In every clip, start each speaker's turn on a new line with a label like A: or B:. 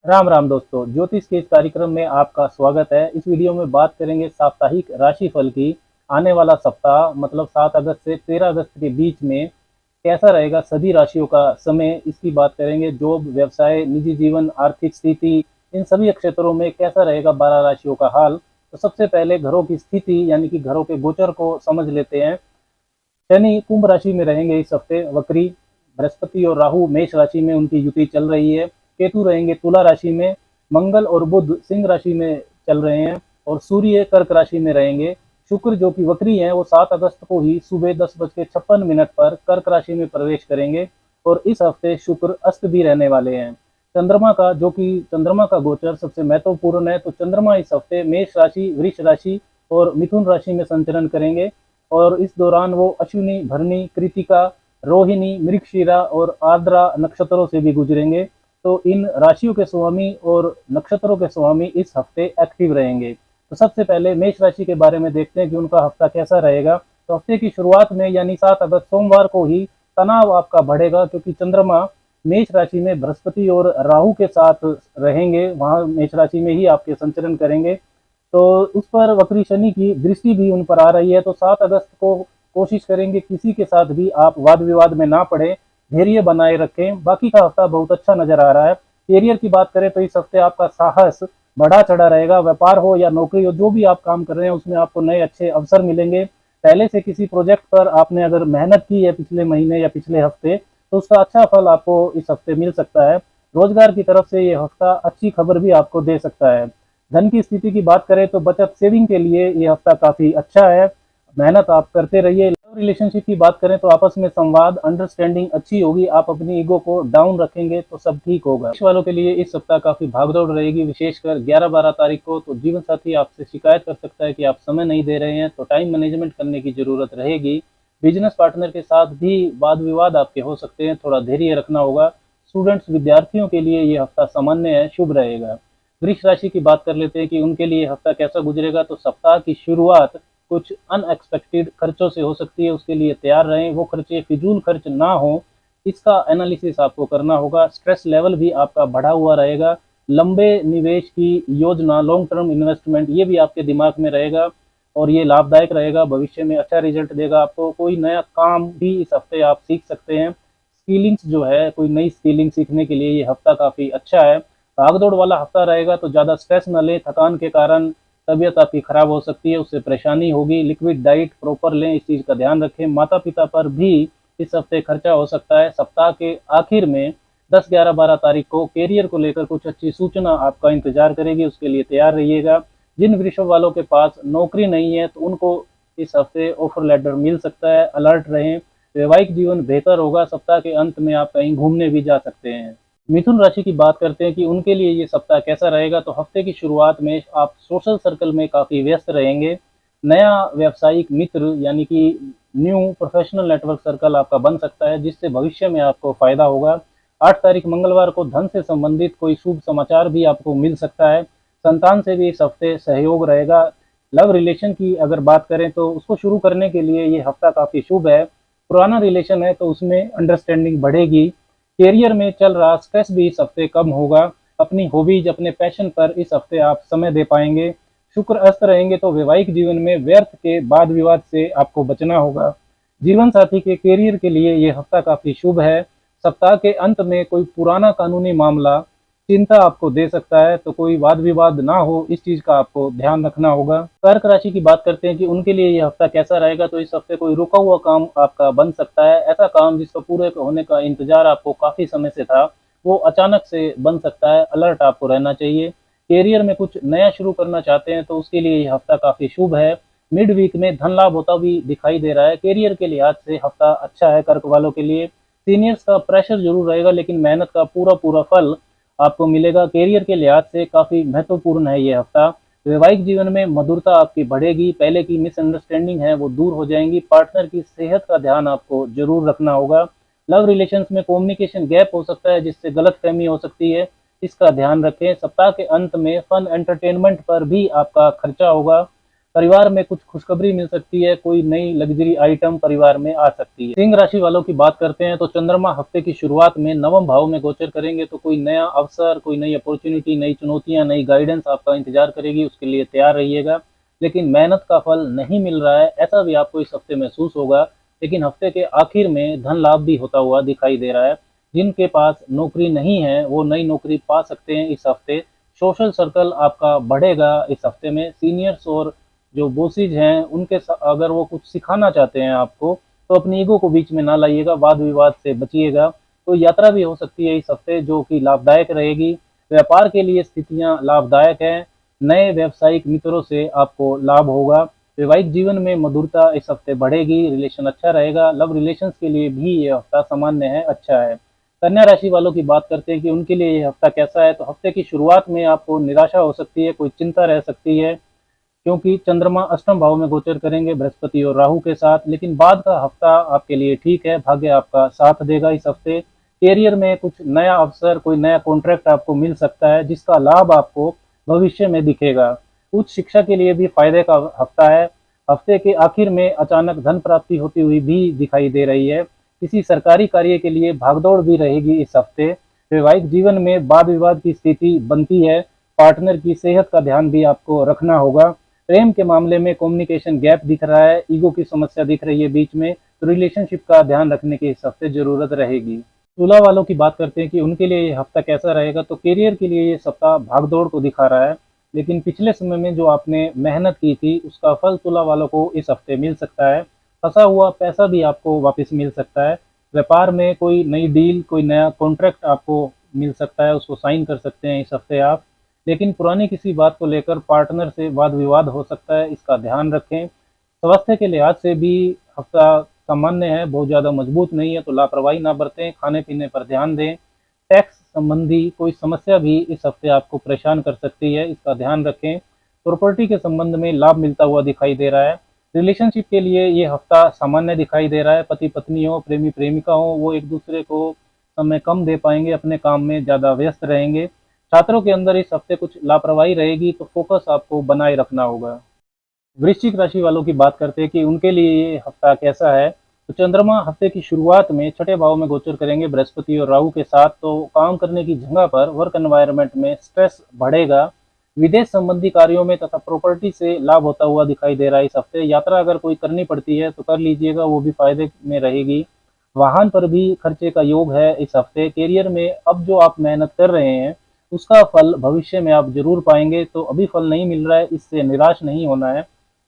A: राम राम दोस्तों, ज्योतिष के इस कार्यक्रम में आपका स्वागत है। इस वीडियो में बात करेंगे साप्ताहिक राशिफल की। आने वाला सप्ताह मतलब 7 अगस्त से 13 अगस्त के बीच में कैसा रहेगा सभी राशियों का समय, इसकी बात करेंगे। जॉब, व्यवसाय, निजी जीवन, आर्थिक स्थिति, इन सभी क्षेत्रों में कैसा रहेगा 12 राशियों का हाल। तो सबसे पहले घरों की स्थिति यानी कि घरों के गोचर को समझ लेते हैं। शनि कुंभ राशि में रहेंगे इस हफ्ते वक्री। बृहस्पति और राहु मेष राशि में उनकी युति चल रही है। केतु रहेंगे तुला राशि में। मंगल और बुध सिंह राशि में चल रहे हैं और सूर्य कर्क राशि में रहेंगे। शुक्र जो कि वक्री है वो 7 अगस्त को ही सुबह 10:56 पर कर्क राशि में प्रवेश करेंगे और इस हफ्ते शुक्र अस्त भी रहने वाले हैं। चंद्रमा का गोचर सबसे महत्वपूर्ण है। तो चंद्रमा इस हफ्ते मेष राशि, वृष राशि और मिथुन राशि में संचरण करेंगे और इस दौरान वो अश्विनी, भरणी, कृतिका, रोहिणी, मृगशिरा और आर्द्रा नक्षत्रों से भी गुजरेंगे। तो इन राशियों के स्वामी और नक्षत्रों के स्वामी इस हफ्ते एक्टिव रहेंगे। तो सबसे पहले मेष राशि के बारे में देखते हैं कि उनका हफ्ता कैसा रहेगा। तो हफ्ते की शुरुआत में यानी 7 अगस्त सोमवार को ही तनाव आपका बढ़ेगा, क्योंकि चंद्रमा मेष राशि में बृहस्पति और राहु के साथ रहेंगे, वहां मेष राशि में ही आपके संचरण करेंगे। तो उस पर वक्री शनि की दृष्टि भी उन पर आ रही है। तो 7 अगस्त को कोशिश करेंगे किसी के साथ भी आप वाद विवाद में ना पड़े, धैर्य बनाए रखें। बाकी का हफ्ता बहुत अच्छा नजर आ रहा है। करियर की बात करें तो इस हफ्ते आपका साहस बढ़ा चढ़ा रहेगा। व्यापार हो या नौकरी हो, जो भी आप काम कर रहे हैं उसमें आपको नए अच्छे अवसर मिलेंगे। पहले से किसी प्रोजेक्ट पर आपने अगर मेहनत की है पिछले महीने या पिछले हफ्ते, तो उसका अच्छा फल आपको इस हफ्ते मिल सकता है। रोजगार की तरफ से ये हफ्ता अच्छी खबर भी आपको दे सकता है। धन की स्थिति की बात करें तो बचत सेविंग के लिए ये हफ्ता काफी अच्छा है। मेहनत आप करते रहिए। लव रिलेशनशिप की बात करें तो आपस में संवाद, अंडरस्टैंडिंग अच्छी होगी। आप अपनी ईगो को डाउन रखेंगे तो सब ठीक होगा। इस वालों के लिए इस सप्ताह काफी भागदौड़ रहेगी, विशेषकर 11-12 तारीख को। तो जीवन साथी आपसे शिकायत कर सकता है कि आप समय नहीं दे रहे हैं, तो टाइम मैनेजमेंट करने की जरूरत रहेगी। बिजनेस पार्टनर के साथ भी वाद विवाद आपके हो सकते हैं, थोड़ा धैर्य रखना होगा। स्टूडेंट्स, विद्यार्थियों के लिए ये हफ्ता सामान्य है, शुभ रहेगा। वृक्ष राशि की बात कर लेते हैं कि उनके लिए हफ्ता कैसा गुजरेगा। तो सप्ताह की शुरुआत कुछ अनएक्सपेक्टेड खर्चों से हो सकती है, उसके लिए तैयार रहें। वो खर्चे फिजूल खर्च ना हो, इसका एनालिसिस आपको करना होगा। स्ट्रेस लेवल भी आपका बढ़ा हुआ रहेगा। लंबे निवेश की योजना, लॉन्ग टर्म इन्वेस्टमेंट, ये भी आपके दिमाग में रहेगा और ये लाभदायक रहेगा, भविष्य में अच्छा रिजल्ट देगा आपको। कोई नया काम भी इस हफ्ते आप सीख सकते हैं। स्किलिंग्स जो है, कोई नई स्किलिंग सीखने के लिए ये हफ्ता काफ़ी अच्छा है। भागदौड़ वाला हफ्ता रहेगा, तो ज़्यादा स्ट्रेस न लें। थकान के कारण तबीयत आपकी खराब हो सकती है, उससे परेशानी होगी। लिक्विड डाइट प्रॉपर लें, इस चीज़ का ध्यान रखें। माता पिता पर भी इस हफ्ते खर्चा हो सकता है। सप्ताह के आखिर में 10, 11, 12 तारीख को कैरियर को लेकर कुछ अच्छी सूचना आपका इंतजार करेगी, उसके लिए तैयार रहिएगा। जिन वृषभ वालों के पास नौकरी नहीं है तो उनको इस हफ्ते ऑफर लेटर मिल सकता है, अलर्ट रहें। वैवाहिक जीवन बेहतर होगा। सप्ताह के अंत में आप कहीं घूमने भी जा सकते हैं। मिथुन राशि की बात करते हैं कि उनके लिए ये सप्ताह कैसा रहेगा। तो हफ्ते की शुरुआत में आप सोशल सर्कल में काफ़ी व्यस्त रहेंगे। नया व्यावसायिक मित्र यानी कि न्यू प्रोफेशनल नेटवर्क सर्कल आपका बन सकता है, जिससे भविष्य में आपको फायदा होगा। 8 तारीख मंगलवार को धन से संबंधित कोई शुभ समाचार भी आपको मिल सकता है। संतान से भी इस हफ्ते सहयोग रहेगा। लव रिलेशन की अगर बात करें तो उसको शुरू करने के लिए ये हफ्ता काफ़ी शुभ है। पुराना रिलेशन है तो उसमें अंडरस्टैंडिंग बढ़ेगी। करियर में चल रहा स्ट्रेस भी इस हफ्ते कम होगा। अपनी हॉबीज, अपने पैशन पर इस हफ्ते आप समय दे पाएंगे। शुक्र अस्त रहेंगे तो वैवाहिक जीवन में व्यर्थ के वाद विवाद से आपको बचना होगा। जीवन साथी के करियर के लिए ये हफ्ता काफी शुभ है। सप्ताह के अंत में कोई पुराना कानूनी मामला चिंता आपको दे सकता है, तो कोई वाद विवाद ना हो, इस चीज का आपको ध्यान रखना होगा। कर्क राशि की बात करते हैं कि उनके लिए ये हफ्ता कैसा रहेगा। तो इस हफ्ते कोई रुका हुआ काम आपका बन सकता है। ऐसा काम जिसका पूरे होने का इंतजार आपको काफी समय से था, वो अचानक से बन सकता है। अलर्ट आपको रहना चाहिए। करियर में कुछ नया शुरू करना चाहते हैं तो उसके लिए ये हफ्ता काफी शुभ है। मिड वीक में धन लाभ होता भी दिखाई दे रहा है। करियर के लिहाज से हफ्ता अच्छा है कर्क वालों के लिए। सीनियर्स का प्रेशर जरूर रहेगा, लेकिन मेहनत का पूरा पूरा फल आपको मिलेगा। करियर के लिहाज से काफी महत्वपूर्ण है ये हफ्ता। वैवाहिक जीवन में मधुरता आपकी बढ़ेगी। पहले की मिसअंडरस्टैंडिंग है वो दूर हो जाएंगी। पार्टनर की सेहत का ध्यान आपको जरूर रखना होगा। लव रिलेशंस में कम्युनिकेशन गैप हो सकता है, जिससे गलतफहमी हो सकती है, इसका ध्यान रखें। सप्ताह के अंत में फन एंटरटेनमेंट पर भी आपका खर्चा होगा। परिवार में कुछ खुशखबरी मिल सकती है, कोई नई लग्जरी आइटम परिवार में आ सकती है। सिंह राशि वालों की बात करते हैं तो चंद्रमा हफ्ते की शुरुआत में नवम भाव में गोचर करेंगे, तो कोई नया अवसर, कोई नई अपॉर्चुनिटी, नई चुनौतियां, नई गाइडेंस आपका इंतजार करेगी, उसके लिए तैयार रहिएगा। लेकिन मेहनत का फल नहीं मिल रहा है ऐसा भी आपको इस हफ्ते महसूस होगा। लेकिन हफ्ते के आखिर में धन लाभ भी होता हुआ दिखाई दे रहा है। जिनके पास नौकरी नहीं है वो नई नौकरी पा सकते हैं इस हफ्ते। सोशल सर्कल आपका बढ़ेगा इस हफ्ते में। सीनियर्स और जो बॉसेज हैं उनके अगर वो कुछ सिखाना चाहते हैं आपको, तो अपनी ईगो को बीच में ना लाइएगा, वाद विवाद से बचिएगा। तो यात्रा भी हो सकती है इस हफ्ते जो कि लाभदायक रहेगी। व्यापार के लिए स्थितियां लाभदायक हैं। नए व्यावसायिक मित्रों से आपको लाभ होगा। वैवाहिक जीवन में मधुरता इस हफ्ते बढ़ेगी, रिलेशन अच्छा रहेगा। लव रिलेशंस के लिए भी ये हफ्ता सामान्य है, अच्छा है। कन्या राशि वालों की बात करते हैं कि उनके लिए ये हफ्ता कैसा है, तो हफ्ते की शुरुआत में आपको निराशा हो सकती है, कोई चिंता रह सकती है, क्योंकि चंद्रमा अष्टम भाव में गोचर करेंगे बृहस्पति और राहु के साथ। लेकिन बाद का हफ्ता आपके लिए ठीक है, भाग्य आपका साथ देगा इस हफ्ते। कैरियर में कुछ नया अवसर, कोई नया कॉन्ट्रैक्ट आपको मिल सकता है जिसका लाभ आपको भविष्य में दिखेगा। उच्च शिक्षा के लिए भी फायदे का हफ्ता है। हफ्ते के आखिर में अचानक धन प्राप्ति होती हुई भी दिखाई दे रही है। किसी सरकारी कार्य के लिए भागदौड़ भी रहेगी इस हफ्ते। वैवाहिक जीवन में वाद विवाद की स्थिति बनती है। पार्टनर की सेहत का ध्यान भी आपको रखना होगा। प्रेम के मामले में कम्युनिकेशन गैप दिख रहा है, ईगो की समस्या दिख रही है बीच में, तो रिलेशनशिप का ध्यान रखने की इस हफ्ते जरूरत रहेगी। तुला वालों की बात करते हैं कि उनके लिए ये हफ्ता कैसा रहेगा, तो करियर के लिए ये सप्ताह भागदौड़ को दिखा रहा है। लेकिन पिछले समय में जो आपने मेहनत की थी उसका फल तुला वालों को इस हफ्ते मिल सकता है। फंसा हुआ पैसा भी आपको वापस मिल सकता है। व्यापार में कोई नई डील, कोई नया कॉन्ट्रैक्ट आपको मिल सकता है, उसको साइन कर सकते हैं इस हफ्ते आप। लेकिन पुरानी किसी बात को लेकर पार्टनर से वाद विवाद हो सकता है, इसका ध्यान रखें। स्वास्थ्य के लिहाज से भी हफ्ता सामान्य है, बहुत ज़्यादा मजबूत नहीं है, तो लापरवाही ना बरतें, खाने पीने पर ध्यान दें। टैक्स संबंधी कोई समस्या भी इस हफ्ते आपको परेशान कर सकती है, इसका ध्यान रखें। प्रॉपर्टी के संबंध में लाभ मिलता हुआ दिखाई दे रहा है। रिलेशनशिप के लिए ये हफ्ता सामान्य दिखाई दे रहा है। पति पत्नी हो, प्रेमी प्रेमिका हो, वो एक दूसरे को समय कम दे पाएंगे, अपने काम में ज़्यादा व्यस्त रहेंगे। छात्रों के अंदर इस हफ्ते कुछ लापरवाही रहेगी, तो फोकस आपको बनाए रखना होगा। वृश्चिक राशि वालों की बात करते हैं कि उनके लिए ये हफ्ता कैसा है, तो चंद्रमा हफ्ते की शुरुआत में छठे भाव में गोचर करेंगे बृहस्पति और राहु के साथ। तो काम करने की जगह पर, वर्क एनवायरनमेंट में स्ट्रेस बढ़ेगा। विदेश संबंधी कार्यों में तथा प्रॉपर्टी से लाभ होता हुआ दिखाई दे रहा है इस हफ्ते। यात्रा अगर कोई करनी पड़ती है तो कर लीजिएगा, वो भी फायदे में रहेगी। वाहन पर भी खर्चे का योग है इस हफ्ते। करियर में अब जो आप मेहनत कर रहे हैं उसका फल भविष्य में आप जरूर पाएंगे, तो अभी फल नहीं मिल रहा है, इससे निराश नहीं होना है।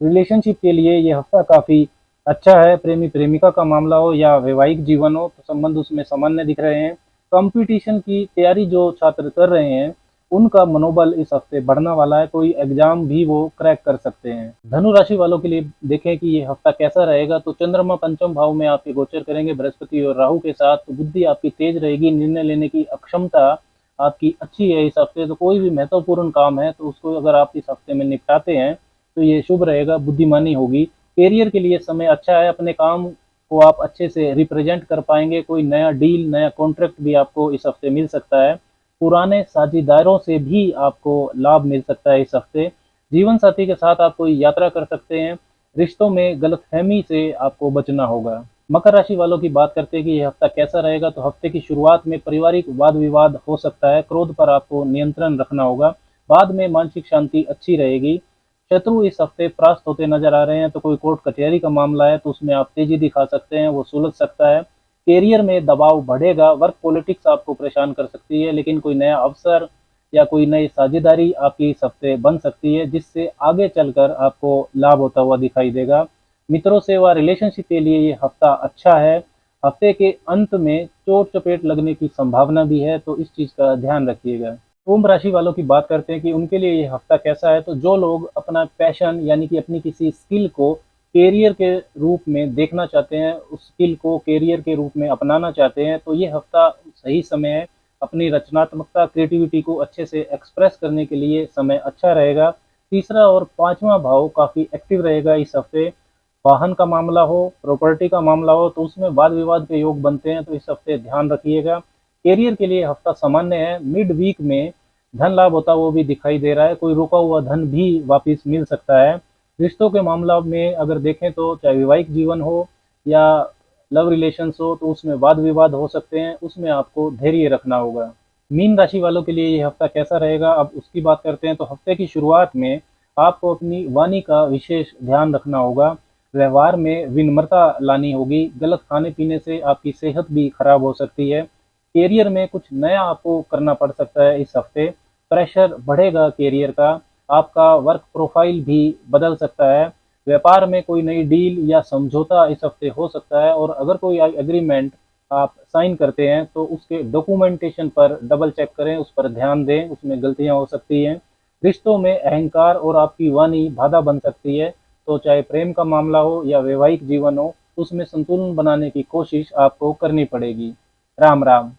A: रिलेशनशिप के लिए ये हफ्ता काफ़ी अच्छा है। प्रेमी प्रेमिका का मामला हो या वैवाहिक जीवन हो, तो संबंध उसमें सामान्य दिख रहे हैं। कंपटीशन की तैयारी जो छात्र कर रहे हैं उनका मनोबल इस हफ्ते बढ़ने वाला है, कोई एग्जाम भी वो क्रैक कर सकते हैं। धनु राशि वालों के लिए देखें कि ये हफ्ता कैसा रहेगा, तो चंद्रमा पंचम भाव में आपके गोचर करेंगे बृहस्पति और राहु के साथ। तो बुद्धि आपकी तेज रहेगी, निर्णय लेने की अक्षमता आपकी अच्छी है इस हफ्ते। तो कोई भी महत्वपूर्ण काम है तो उसको अगर आप इस हफ्ते में निपटाते हैं तो ये शुभ रहेगा, बुद्धिमानी होगी। करियर के लिए समय अच्छा है, अपने काम को आप अच्छे से रिप्रेजेंट कर पाएंगे। कोई नया डील, नया कॉन्ट्रैक्ट भी आपको इस हफ्ते मिल सकता है। पुराने साझेदारों से भी आपको लाभ मिल सकता है इस हफ्ते। जीवन साथी के साथ आप कोई यात्रा कर सकते हैं। रिश्तों में गलतफहमी से आपको बचना होगा। मकर राशि वालों की बात करते हैं कि यह हफ्ता कैसा रहेगा, तो हफ्ते की शुरुआत में पारिवारिक वाद विवाद हो सकता है, क्रोध पर आपको नियंत्रण रखना होगा। बाद में मानसिक शांति अच्छी रहेगी। शत्रु इस हफ्ते परास्त होते नजर आ रहे हैं, तो कोई कोर्ट कचहरी का मामला है तो उसमें आप तेजी दिखा सकते हैं, वो सुलझ सकता है। कैरियर में दबाव बढ़ेगा। वर्क पॉलिटिक्स आपको परेशान कर सकती है, लेकिन कोई नया अवसर या कोई नई साझेदारी आपकी इस हफ्ते बन सकती है जिससे आगे चलकर आपको लाभ होता हुआ दिखाई देगा। मित्रों से व रिलेशनशिप के लिए ये हफ्ता अच्छा है। हफ्ते के अंत में चोट चपेट लगने की संभावना भी है, तो इस चीज़ का ध्यान रखिएगा। कुंभ राशि वालों की बात करते हैं कि उनके लिए ये हफ्ता कैसा है, तो जो लोग अपना पैशन यानी कि अपनी किसी स्किल को कैरियर के रूप में देखना चाहते हैं, उस स्किल को कैरियर के रूप में अपनाना चाहते हैं, तो ये हफ्ता सही समय है। अपनी रचनात्मकता, क्रिएटिविटी को अच्छे से एक्सप्रेस करने के लिए समय अच्छा रहेगा। तीसरा और पांचवा भाव काफ़ी एक्टिव रहेगा इस हफ्ते। वाहन का मामला हो, प्रॉपर्टी का मामला हो, तो उसमें वाद विवाद के योग बनते हैं, तो इस हफ्ते ध्यान रखिएगा। कैरियर के लिए हफ्ता सामान्य है। मिड वीक में धन लाभ होता वो भी दिखाई दे रहा है, कोई रुका हुआ धन भी वापस मिल सकता है। रिश्तों के मामला में अगर देखें तो चाहे वैवाहिक जीवन हो या लव रिलेशंस हो तो उसमें वाद विवाद हो सकते हैं, उसमें आपको धैर्य रखना होगा। मीन राशि वालों के लिए ये हफ्ता कैसा रहेगा, अब उसकी बात करते हैं। तो हफ्ते की शुरुआत में आपको अपनी वाणी का विशेष ध्यान रखना होगा। व्यवहार में विनम्रता लानी होगी। गलत खाने पीने से आपकी सेहत भी खराब हो सकती है। कैरियर में कुछ नया आपको करना पड़ सकता है इस हफ्ते। प्रेशर बढ़ेगा कैरियर का। आपका वर्क प्रोफाइल भी बदल सकता है। व्यापार में कोई नई डील या समझौता इस हफ्ते हो सकता है, और अगर कोई एग्रीमेंट आप साइन करते हैं तो उसके डॉक्यूमेंटेशन पर डबल चेक करें, उस पर ध्यान दें, उसमें गलतियां हो सकती हैं। रिश्तों में अहंकार और आपकी वाणी बाधा बन सकती है। तो चाहे प्रेम का मामला हो या वैवाहिक जीवन हो, उसमें संतुलन बनाने की कोशिश आपको करनी पड़ेगी। राम राम।